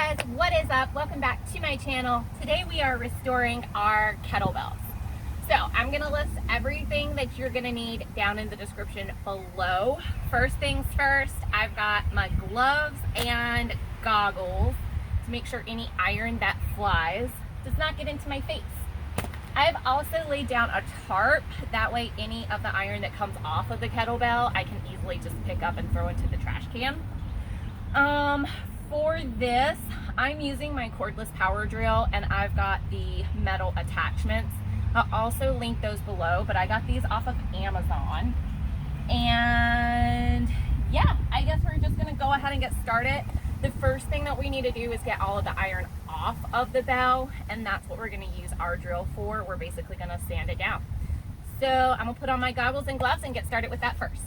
guys, what is up? Welcome back to my channel. Today we are restoring our kettlebells. So I'm gonna list everything that you're gonna need down in the description below. First things first, I've got my gloves and goggles to make sure any iron that flies does not get into my face. I've also laid down a tarp, that way any of the iron that comes off of the kettlebell I can easily just pick up and throw into the trash can. For this, I'm using my cordless power drill and I've got the metal attachments. I'll also link those below, but I got these off of Amazon. And yeah, I guess we're just gonna go ahead and get started. The first thing that we need to do is get all of the iron off of the bell, and that's what we're gonna use our drill for. We're basically gonna sand it down. So I'm gonna put on my goggles and gloves and get started with that first.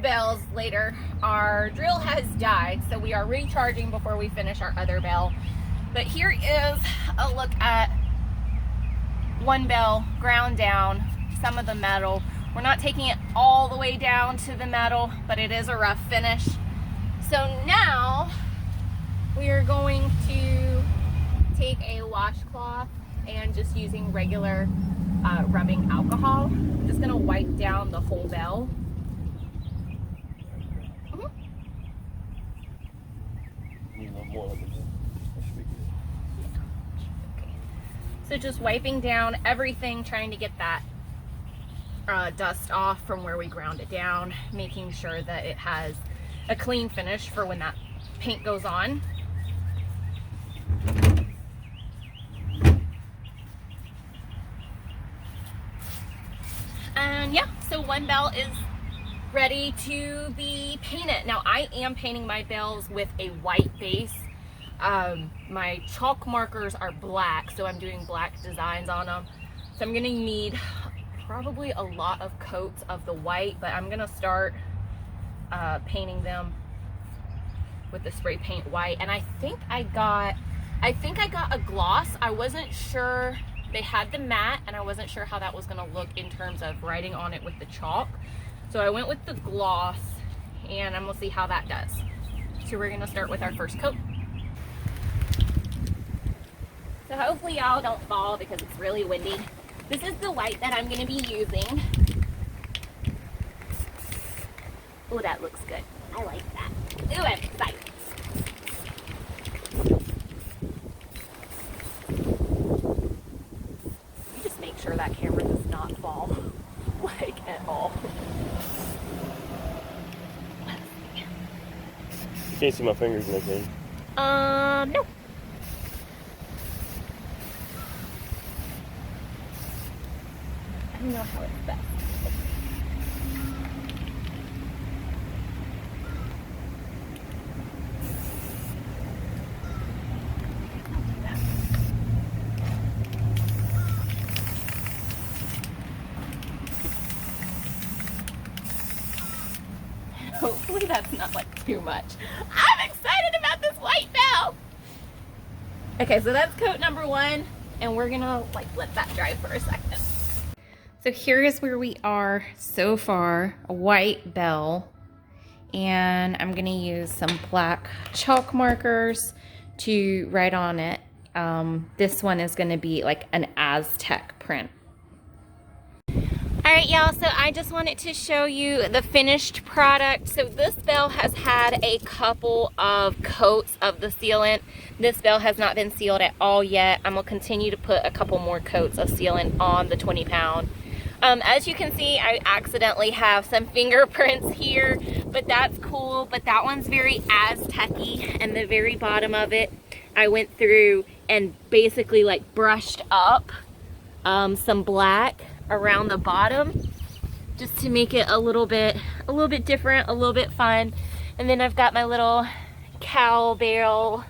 Bells later, our drill has died, so we are recharging before we finish our other bell. But here is a look at one bell ground down, some of the metal. We're not taking it all the way down to the metal, but it is a rough finish. So now we are going to take a washcloth and just using regular rubbing alcohol, I'm just gonna wipe down the whole bell. So just wiping down everything, trying to get that dust off from where we ground it down, making sure that it has a clean finish for when that paint goes on. And yeah, so one bell is ready to be painted. Now I am painting my bells with a white base. My chalk markers are black, so I'm doing black designs on them. So I'm gonna need probably a lot of coats of the white, but I'm gonna start painting them with the spray paint white. And I think I got a gloss. I wasn't sure, they had the matte and I wasn't sure how that was gonna look in terms of writing on it with the chalk. So I went with the gloss and I'm gonna see how that does. So we're gonna start with our first coat. So hopefully y'all don't fall because it's really windy. This is the white that I'm gonna be using. Oh, that looks good. I like that. Ooh, I'm excited. You just make sure that camera does not fall, like at all. You can't see my fingers in that thing. No. I don't know how it's best. Hopefully that's not like too much. I'm excited about this white bell. Okay, so that's coat number one, and we're gonna like let that dry for a second. So here is where we are so far, a white bell, and I'm gonna use some black chalk markers to write on it. This one is gonna be like an Aztec print. All right, y'all, so I just wanted to show you the finished product. So this bell has had a couple of coats of the sealant. This bell has not been sealed at all yet. I'm gonna continue to put a couple more coats of sealant on the 20 pound. As you can see, I accidentally have some fingerprints here, but that's cool. But that one's very Aztec-y, and the very bottom of it, I went through and basically like brushed up some black around the bottom just to make it a little bit different, a little bit fun. And then I've got my little cowbell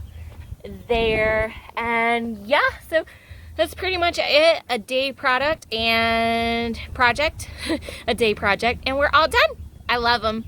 there, and yeah, so that's pretty much it. A day product and project, a day project, and we're all done. I love them.